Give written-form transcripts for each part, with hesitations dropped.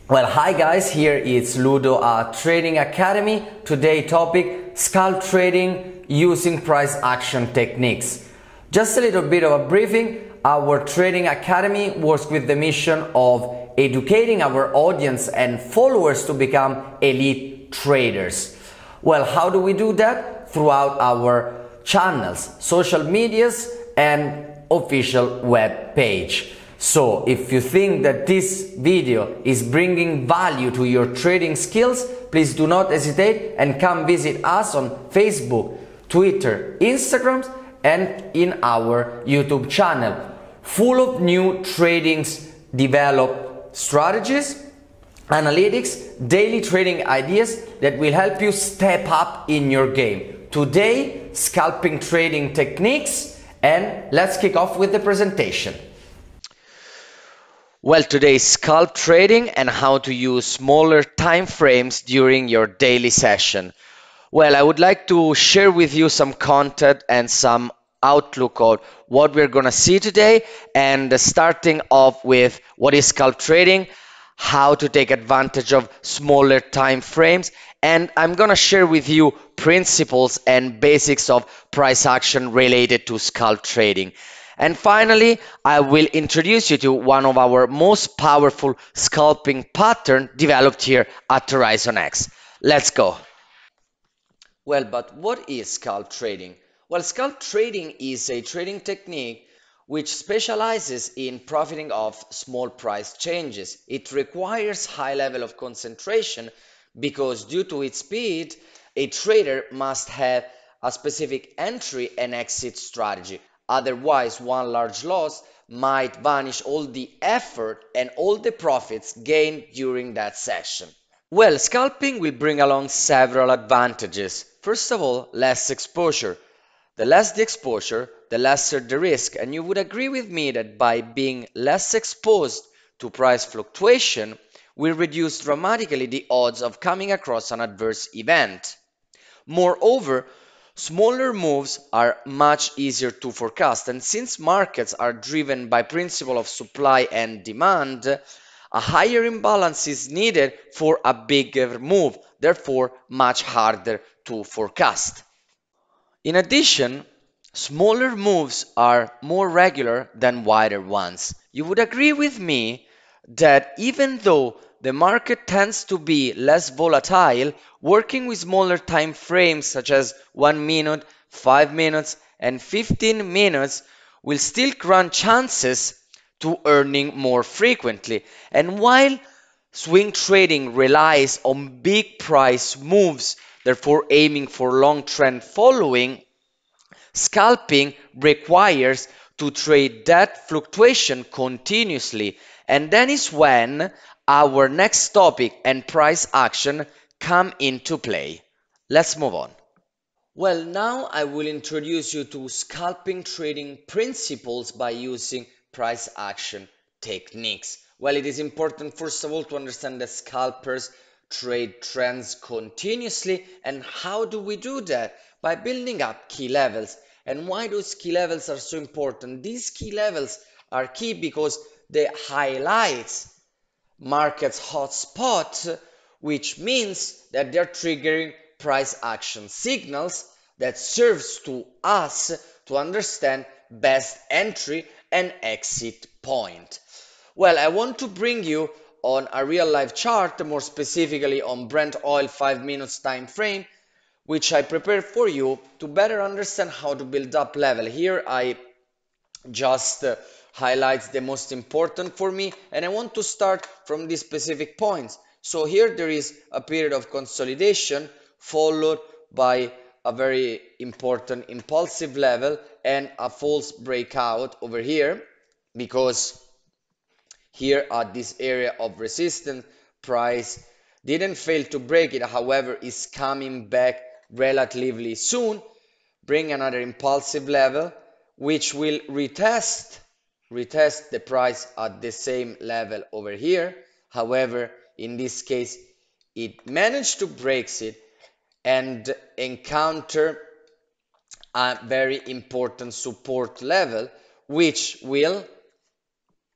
Well, hi guys, here it's Ludo at Trading Academy. Today topic, scalp trading using price action techniques. Just a little bit of a briefing. Our Trading Academy works with the mission of educating our audience and followers to become elite traders. Well, how do we do that? Throughout our channels, social medias, and official web page. So if you think that this video is bringing value to your trading skills, please do not hesitate and come visit us on Facebook, Twitter, Instagram, and in our YouTube channel, full of new trading developed strategies, analytics, daily trading ideas that will help you step up in your game. Today, scalping trading techniques, and let's kick off with the presentation. Well, today is scalp trading and how to use smaller time frames during your daily session. Well, I would like to share with you some content and some outlook on what we're going to see today, and starting off with what is scalp trading, how to take advantage of smaller time frames, and I'm going to share with you principles and basics of price action related to scalp trading. And finally, I will introduce you to one of our most powerful scalping pattern developed here at Horizon X. Let's go. Well, but what is scalp trading? Well, scalp trading is a trading technique which specializes in profiting off small price changes. It requires high level of concentration because due to its speed, a trader must have a specific entry and exit strategy. Otherwise, one large loss might vanish all the effort and all the profits gained during that session. Well, scalping will bring along several advantages. First of all, less exposure. The less the exposure, the lesser the risk. And you would agree with me that by being less exposed to price fluctuation, we reduce dramatically the odds of coming across an adverse event. Moreover, smaller moves are much easier to forecast, and since markets are driven by principle of supply and demand, a higher imbalance is needed for a bigger move, therefore much harder to forecast. In addition, smaller moves are more regular than wider ones. You would agree with me that even though the market tends to be less volatile, working with smaller time frames such as 1 minute, 5 minutes, and 15 minutes will still grant chances to earning more frequently. And while swing trading relies on big price moves, therefore aiming for long trend following, scalping requires to trade that fluctuation continuously, and then is when our next topic and price action come into play. Let's move on. Well, now I will introduce you to scalping trading principles by using price action techniques. Well, it is important first of all to understand that scalpers trade trends continuously, and how do we do that? By building up key levels. And why those key levels are so important? These key levels are key because they highlight market's hotspot, which means that they're triggering price action signals that serves to us to understand best entry and exit point. Well, I want to bring you on a real life chart, more specifically on Brent oil 5 minutes time frame, which I prepared for you to better understand how to build up level. Here I just highlights the most important for me, and I want to start from these specific points. So here there is a period of consolidation followed by a very important impulsive level and a false breakout over here, because here at this area of resistance, price didn't fail to break it, however is coming back relatively soon, bring another impulsive level which will retest the price at the same level over here. However, in this case it managed to break it and encounter a very important support level which will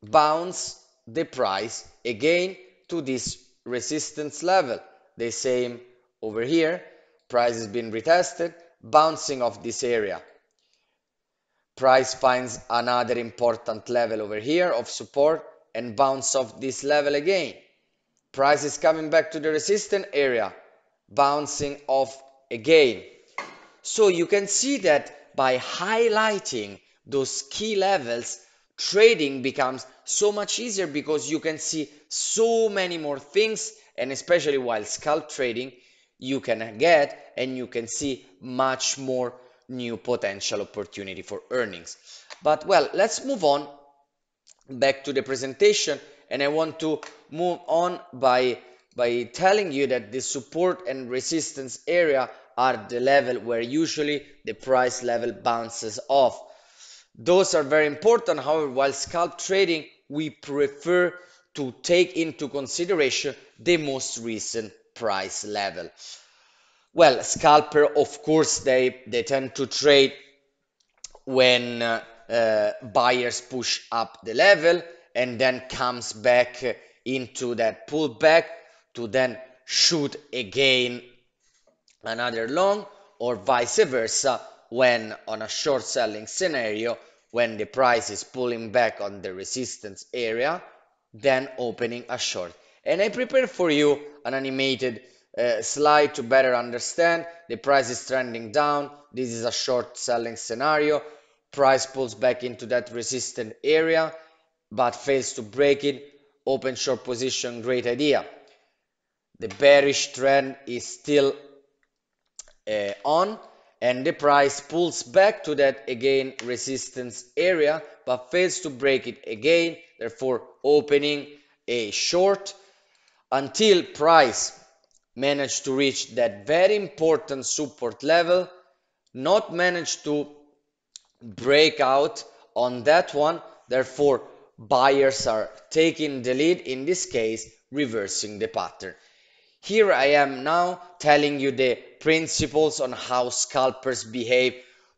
bounce the price again to this resistance level. The same over here, price has been retested, bouncing off this area. Price finds another important level over here of support and bounce off this level again. Price is coming back to the resistance area, bouncing off again. So you can see that by highlighting those key levels, trading becomes so much easier because you can see so many more things, and especially while scalp trading, you can get and you can see much more new potential opportunity for earnings. But well, let's move on back to the presentation, and I want to move on by telling you that the support and resistance area are the level where usually the price level bounces off. Those are very important. However, while scalp trading, we prefer to take into consideration the most recent price level. Well, scalper, of course, they tend to trade when buyers push up the level and then comes back into that pullback to then shoot again another long, or vice versa when on a short selling scenario, when the price is pulling back on the resistance area, then opening a short. And I prepared for you an animated slide to better understand. The price is trending down. This is a short selling scenario. Price pulls back into that resistance area but fails to break it. Open short position, great idea. The bearish trend is still on, and the price pulls back to that again resistance area but fails to break it again, therefore opening a short until price managed to reach that very important support level, not managed to break out on that one, therefore buyers are taking the lead, in this case reversing the pattern. Here I am now telling you the principles on how scalpers behave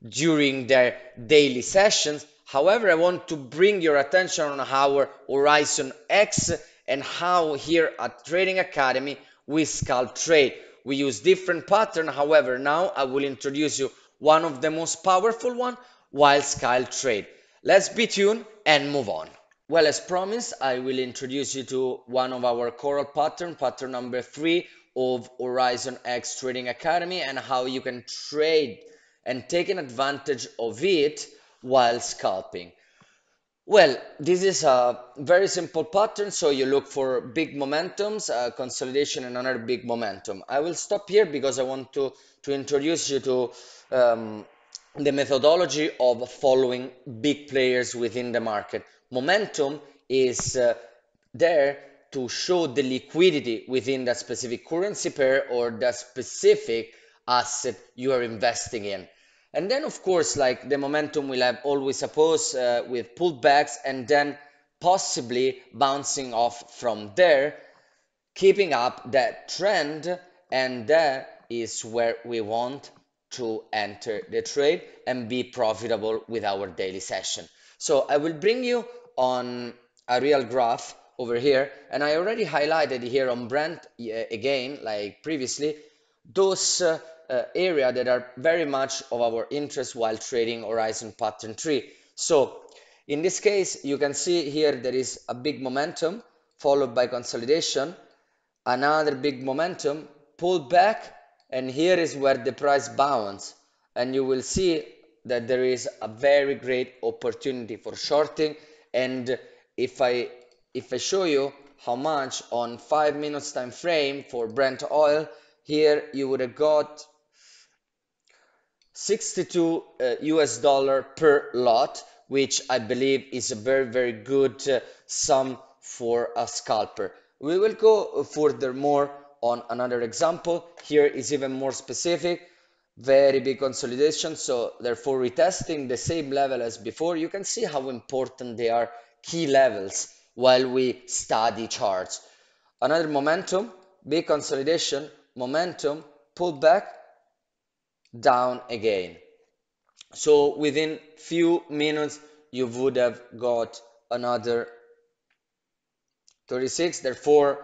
during their daily sessions. However, I want to bring your attention on our Horizon X and how here at Trading Academy we scalp trade. We use different patterns. However, now I will introduce you one of the most powerful one while scalp trade. Let's be tuned and move on. Well, as promised, I will introduce you to one of our coral pattern number 3 of Horizon X Trading Academy, and how you can trade and take an advantage of it while scalping. Well, this is a very simple pattern, so you look for big momentums, consolidation and another big momentum. I will stop here because I want to introduce you to the methodology of following big players within the market. Momentum is there to show the liquidity within that specific currency pair or that specific asset you are investing in. And then, of course, like the momentum will have always oppose with pullbacks and then possibly bouncing off from there, keeping up that trend, and that is where we want to enter the trade and be profitable with our daily session. So I will bring you on a real graph over here, and I already highlighted here on Brent again, like previously, those area that are very much of our interest while trading Horizon Pattern 3. So in this case, you can see here there is a big momentum followed by consolidation, another big momentum, pull back, and here is where the price bounce, and you will see that there is a very great opportunity for shorting. And if I show you how much on 5 minutes time frame for Brent oil, here you would have got 62 US dollar per lot, which I believe is a very good sum for a scalper. We will go furthermore on another example. Here is even more specific, very big consolidation, so therefore retesting the same level as before. You can see how important they are, key levels, while we study charts. Another momentum, big consolidation, momentum, pullback, down again. So within few minutes you would have got another 36. Therefore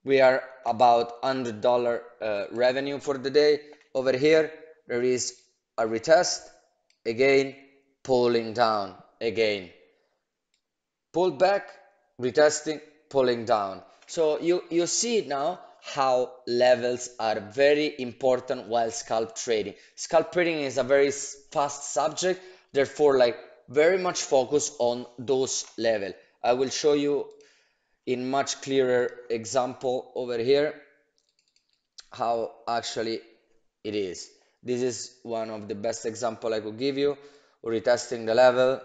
We are about $100 revenue for the day. Over here, there is a retest, again, pulling down, again, pull back, retesting, pulling down. So you see now how levels are very important while scalp trading. Scalp trading is a very fast subject, therefore like very much focus on those levels. I will show you in much clearer example over here how actually it is. This is one of the best example I could give you. Retesting the level,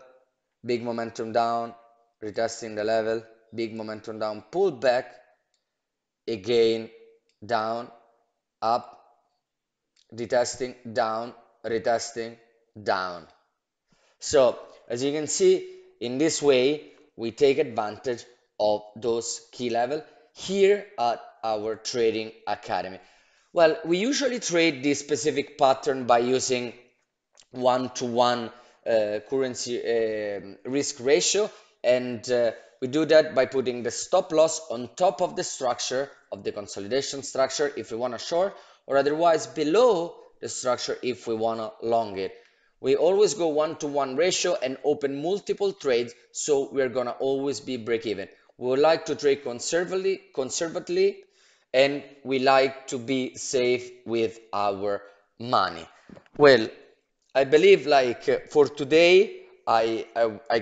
big momentum down, retesting the level, big momentum down, pull back, again, down, up, retesting, down, retesting, down. So, as you can see, in this way, we take advantage of those key levels here at our trading academy. Well, we usually trade this specific pattern by using one-to-one currency risk ratio, and we do that by putting the stop loss on top of the structure of the consolidation structure if we want to short, or otherwise below the structure if we want to long it. We always go one-to-one ratio and open multiple trades, so we're gonna always be break even. We would like to trade conservatively, and we like to be safe with our money. Well, I believe like for today, I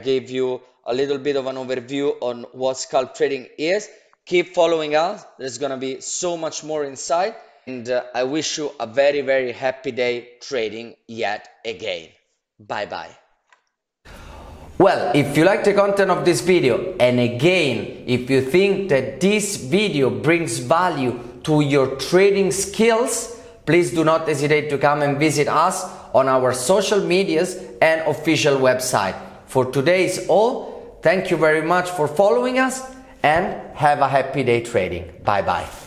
gave you a little bit of an overview on what scalp trading is. Keep following us. There's gonna be so much more inside, and I wish you a very, very happy day trading yet again. Bye bye. Well, if you like the content of this video, and again, if you think that this video brings value to your trading skills, please do not hesitate to come and visit us on our social medias and official website. For today is all. Thank you very much for following us, and have a happy day trading. Bye bye.